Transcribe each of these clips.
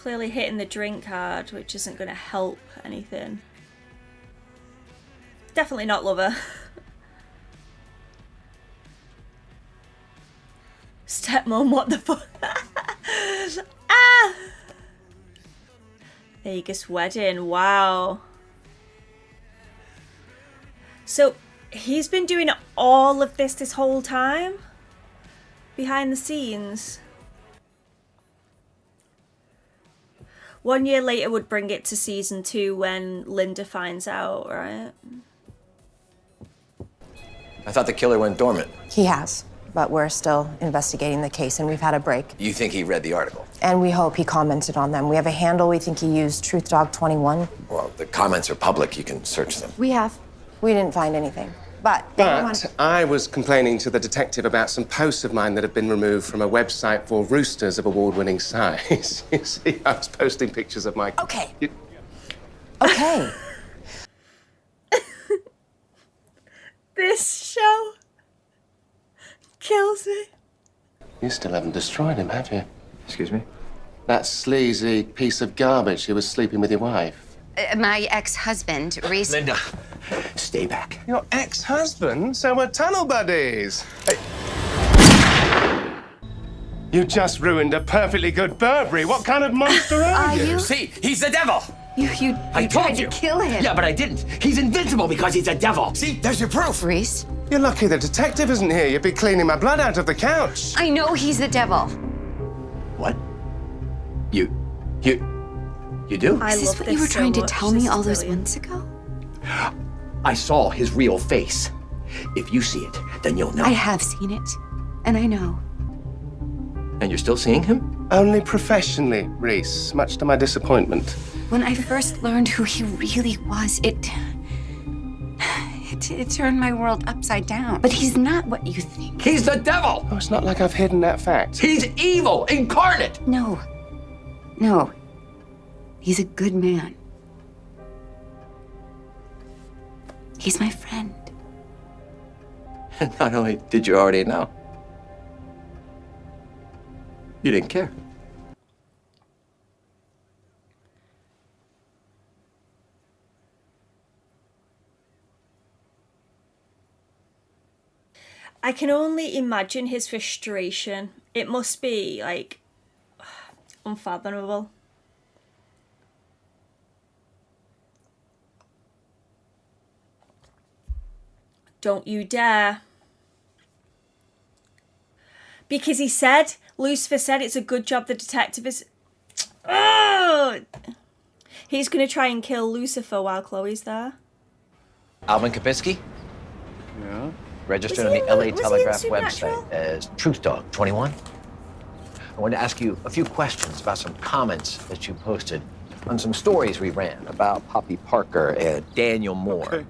Clearly hitting the drink hard, which isn't going to help anything. Definitely not lover. Stepmom, what the fuck? Ah! Vegas wedding, wow. So he's been doing all of this whole time? Behind the scenes? 1 year later would bring it to season 2 when Linda finds out, right? I thought the killer went dormant. He has, but we're still investigating the case, and we've had a break. You think he read the article? And we hope he commented on them. We have a handle. We think he used TruthDog21. Well, the comments are public. You can search them. We have. We didn't find anything. But I was complaining to the detective about some posts of mine that have been removed from a website for roosters of award-winning size. You see, I was posting pictures of my... Okay. Okay. This show kills me. You still haven't destroyed him, have you? Excuse me? That sleazy piece of garbage who was sleeping with your wife. My ex-husband, Reese... Linda, stay back. Your ex-husband? So we're tunnel buddies. Hey. You just ruined a perfectly good Burberry. What kind of monster are you? See, he's the devil. You I tried told you to kill him. Yeah, but I didn't. He's invincible because he's a devil. See, there's your proof. Reese? You're lucky the detective isn't here. You'd be cleaning my blood out of the couch. I know he's the devil. What? You do? I Is this love what this you were so trying to much. tell This me is all those brilliant. months ago? I saw his real face. If you see it, then you'll know. I have seen it, and I know. And you're still seeing him? Only professionally, Reese, much to my disappointment. When I first learned who he really was, it turned my world upside down. But he's not what you think. He's the devil. Oh, it's not like I've hidden that fact. He's evil incarnate. No. He's a good man. He's my friend. And not only did you already know, you didn't care. I can only imagine his frustration. It must be, like, unfathomable. Don't you dare. Because he said, Lucifer said it's a good job the detective is... Oh! He's going to try and kill Lucifer while Chloe's there. Alvin Kapitsky? Yeah? Registered Was on he the in LA was he in Telegraph Supernatural? website as TruthDog21. I wanted to ask you a few questions about some comments that you posted on some stories we ran about Poppy Parker and Daniel Moore. Okay.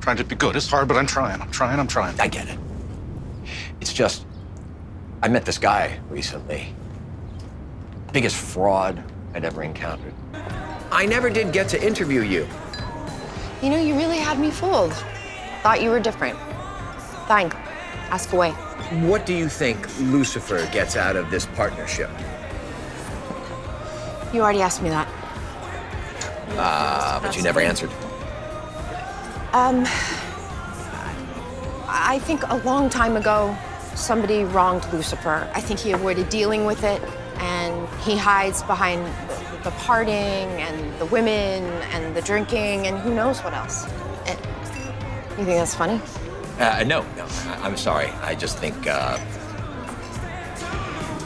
Trying to be good. It's hard, but I'm trying. I get it. It's just, I met this guy recently. Biggest fraud I'd ever encountered. I never did get to interview you. you know, you really had me fooled. Thought you were different. Fine. Ask away. What do you think Lucifer gets out of this partnership? You already asked me that. But you never answered. I think a long time ago, somebody wronged Lucifer. I think he avoided dealing with it, and he hides behind the partying and the women and the drinking and who knows what else. And you think that's funny? No, I'm sorry. I just think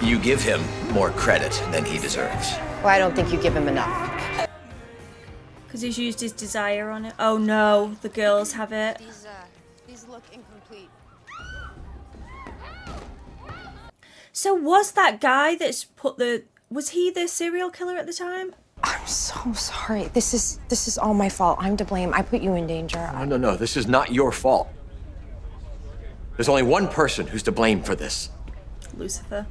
you give him more credit than he deserves. Well, I don't think you give him enough. Because he's used his desire on it. Oh no, the girls have it. These look incomplete. So was that guy that's put the... Was he the serial killer at the time? I'm so sorry. This is all my fault. I'm to blame. I put you in danger. No, this is not your fault. There's only one person who's to blame for this. Lucifer.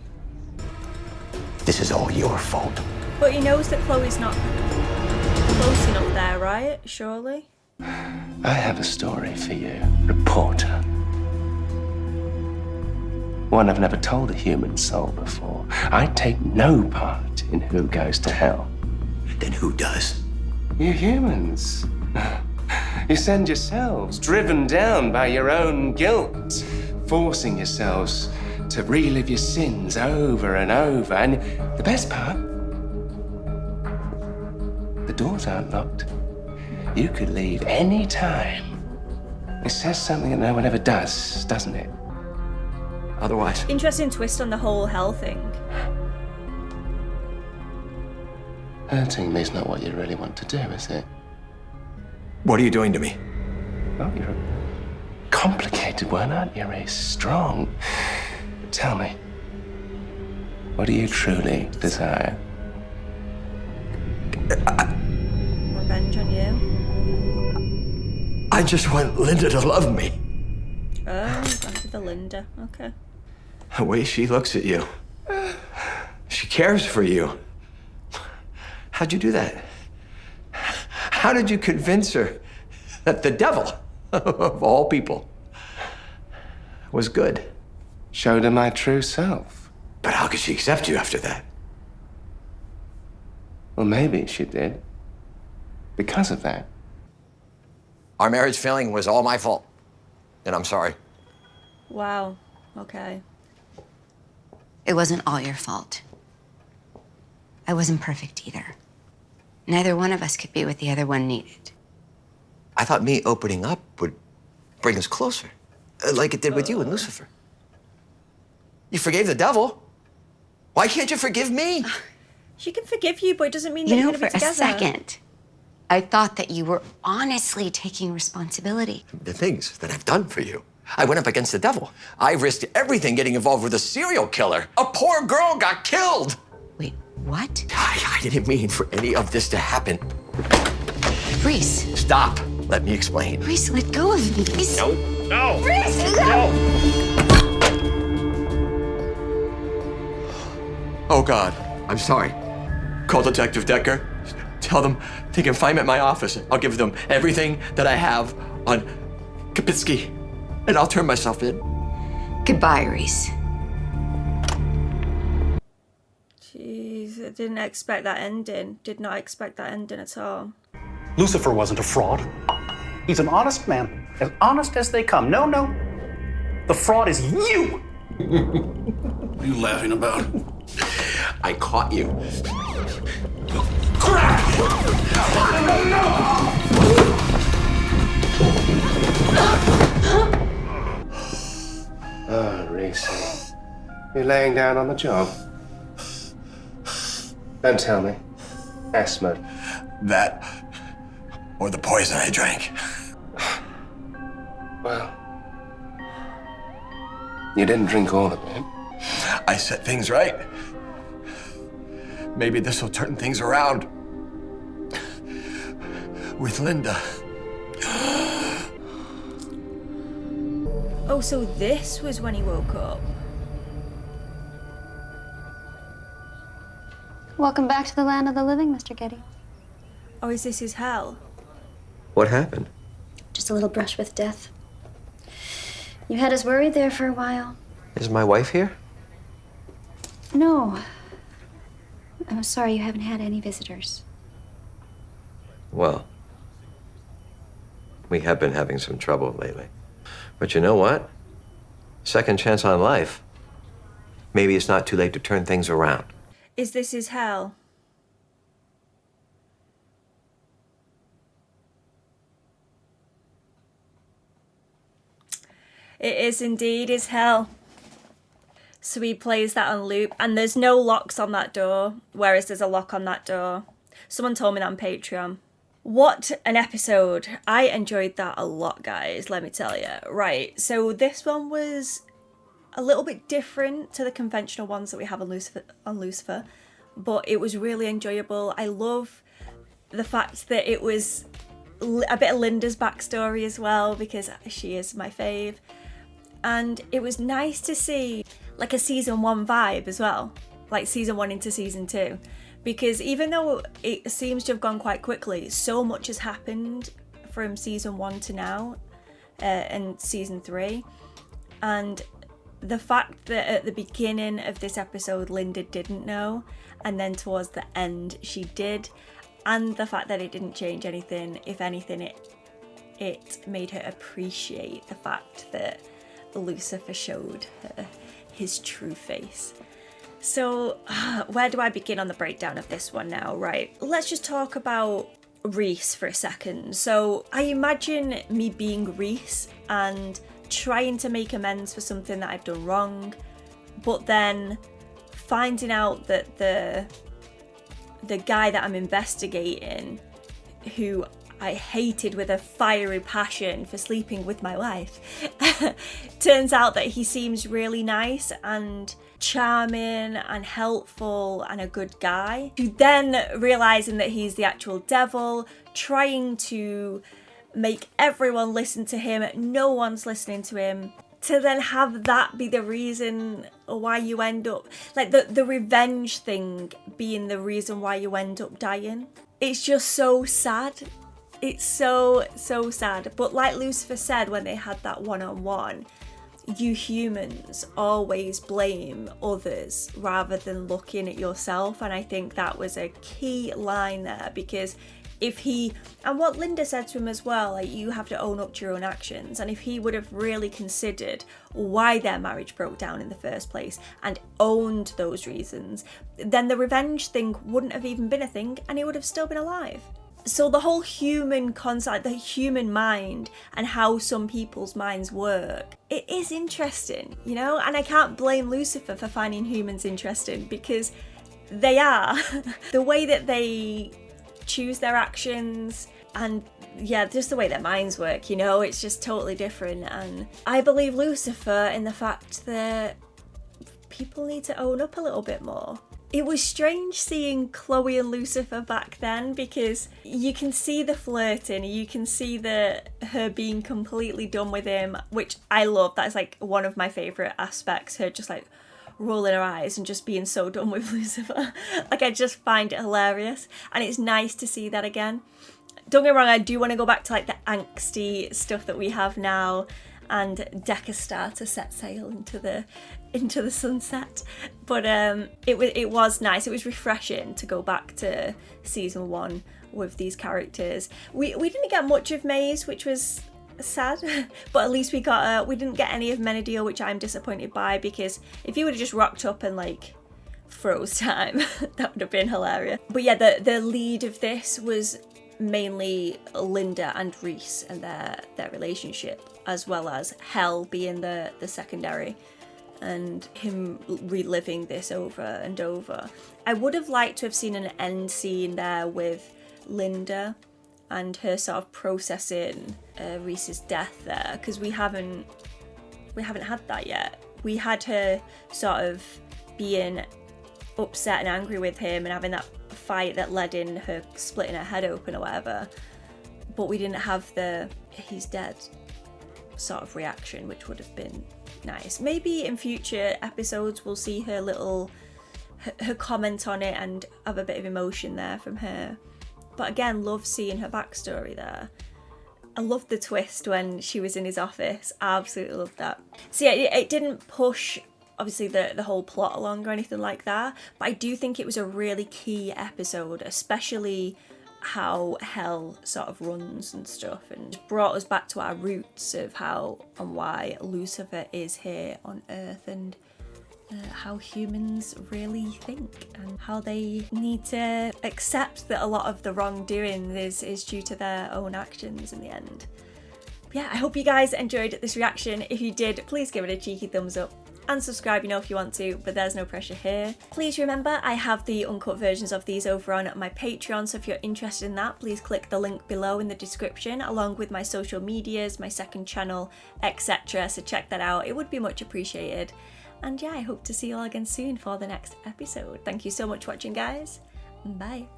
This is all your fault. But he knows that Chloe's not close enough there, right? Surely? I have a story for you, reporter. One I've never told a human soul before. I take no part in who goes to hell. Then who does? You humans. You send yourselves, driven down by your own guilt, forcing yourselves to relive your sins over and over. And the best part, the doors aren't locked. You could leave any time. It says something that no one ever does, doesn't it? Otherwise, Interesting twist on the whole hell thing. Hurting me's not what you really want to do, is it? what are you doing to me? Well, you're a complicated one, aren't you, Reese? Strong. But tell me, what do you truly desire? Revenge on you. I just want Linda to love me. Oh, gone for the Linda. Okay. The way she looks at you. She cares for you. How'd you do that? How did you convince her that the devil, of all people, was good? Showed her my true self. But how could she accept you after that? Well, maybe she did. Because of that. Our marriage failing was all my fault. And I'm sorry. Wow. Okay. It wasn't all your fault. I wasn't perfect either. Neither one of us could be what the other one needed. I thought me opening up would bring us closer, like it did with you and Lucifer. You forgave the devil. Why can't you forgive me? She can forgive you, but it doesn't mean that You you're know, going to for be a together. second, I thought that you were honestly taking responsibility. The things that I've done for you. I went up against the devil. I risked everything getting involved with a serial killer. A poor girl got killed. Wait, what? I didn't mean for any of this to happen. Reese. Stop. Let me explain. Reese, let go of me. Reese. No. No. Reese, no. Oh, God. I'm sorry. Call Detective Decker. Tell them they can find me at my office. I'll give them everything that I have on Kapitsky, and I'll turn myself in. Goodbye, Reese. Jeez, I didn't expect that ending. Did not expect that ending at all. Lucifer wasn't a fraud. He's an honest man, as honest as they come. No, no. The fraud is you. What are you laughing about? I caught you. Oh, Reese. You're laying down on the job. Don't tell me. Asthma. That or the poison I drank. Well, you didn't drink all of it. I set things right. Maybe this will turn things around. With Linda. Oh, so this was when he woke up. Welcome back to the land of the living, Mr. Getty. Oh, is this his hell? What happened? Just a little brush with death. You had us worried there for a while. Is my wife here? No. I'm sorry you haven't had any visitors. Well, we have been having some trouble lately. But you know what? Second chance on life. Maybe it's not too late to turn things around. Is this his hell? It is indeed his hell. So he plays that on loop, and there's no locks on that door, whereas there's a lock on that door. Someone told me that on Patreon. What an episode. I enjoyed that a lot, guys, let me tell you. Right, so this one was a little bit different to the conventional ones that we have on Lucifer, but it was really enjoyable. I love the fact that it was a bit of Linda's backstory as well, because she is my fave. And it was nice to see like a season 1 vibe as well, like season 1 into season 2, because even though it seems to have gone quite quickly, so much has happened from season 1 to now, and season 3, and the fact that at the beginning of this episode Linda didn't know, and then towards the end she did, and the fact that it didn't change anything, if anything it made her appreciate the fact that Lucifer showed her his true face. So where do I begin on the breakdown of this one now? Right, let's just talk about Reese for a second. So I imagine me being Reese and trying to make amends for something that I've done wrong, but then finding out that the guy that I'm investigating, who I hated with a fiery passion for sleeping with my wife, turns out that he seems really nice and charming and helpful and a good guy, who then realizing that he's the actual devil, trying to make everyone listen to him, no one's listening to him, to then have that be the reason why you end up, like the revenge thing being the reason why you end up dying. It's just so sad. It's so sad. But like Lucifer said when they had that one-on-one, you humans always blame others rather than looking at yourself. And I think that was a key line there, because if he, and what Linda said to him as well, like, you have to own up to your own actions. And if he would have really considered why their marriage broke down in the first place and owned those reasons, then the revenge thing wouldn't have even been a thing and he would have still been alive. So the whole human concept, the human mind and how some people's minds work, it is interesting, you know? And I can't blame Lucifer for finding humans interesting, because they are. The way that they choose their actions and yeah, just the way their minds work, you know, it's just totally different. And I believe Lucifer in the fact that people need to own up a little bit more. It was strange seeing Chloe and Lucifer back then, because you can see the flirting, you can see her being completely done with him, which I love. That's like one of my favourite aspects, her just like rolling her eyes and just being so done with Lucifer. Like, I just find it hilarious, and it's nice to see that again. Don't get me wrong, I do want to go back to like the angsty stuff that we have now, and Dakara start to set sail into the sunset. But it was nice. It was refreshing to go back to season 1 with these characters. We didn't get much of Maze, which was sad, but at least we didn't get any of Menadiel, which I'm disappointed by, because if he would have just rocked up and like froze time, that would have been hilarious. But yeah, the lead of this was mainly Linda and Reese and their relationship, as well as Hell being the secondary, and him reliving this over and over. I would have liked to have seen an end scene there with Linda and her sort of processing Reese's death there, because we haven't had that yet. We had her sort of being upset and angry with him and having that fight that led in her splitting her head open or whatever, but we didn't have the he's dead sort of reaction, which would have been nice. Maybe in future episodes we'll see her comment on it and have a bit of emotion there from her. But again, love seeing her backstory there. I loved the twist when she was in his office. I absolutely loved that. So yeah, it didn't push obviously the whole plot along or anything like that, but I do think it was a really key episode, especially how Hell sort of runs and stuff, and brought us back to our roots of how and why Lucifer is here on Earth, and how humans really think and how they need to accept that a lot of the wrongdoing is due to their own actions in the end. But yeah, I hope you guys enjoyed this reaction. If you did, please give it a cheeky thumbs up and subscribe, you know, if you want to, but there's no pressure here. Please remember, I have the uncut versions of these over on my Patreon, so if you're interested in that, please click the link below in the description, along with my social medias, my second channel, etc. So check that out, it would be much appreciated. And yeah, I hope to see you all again soon for the next episode. Thank you so much for watching, guys. Bye.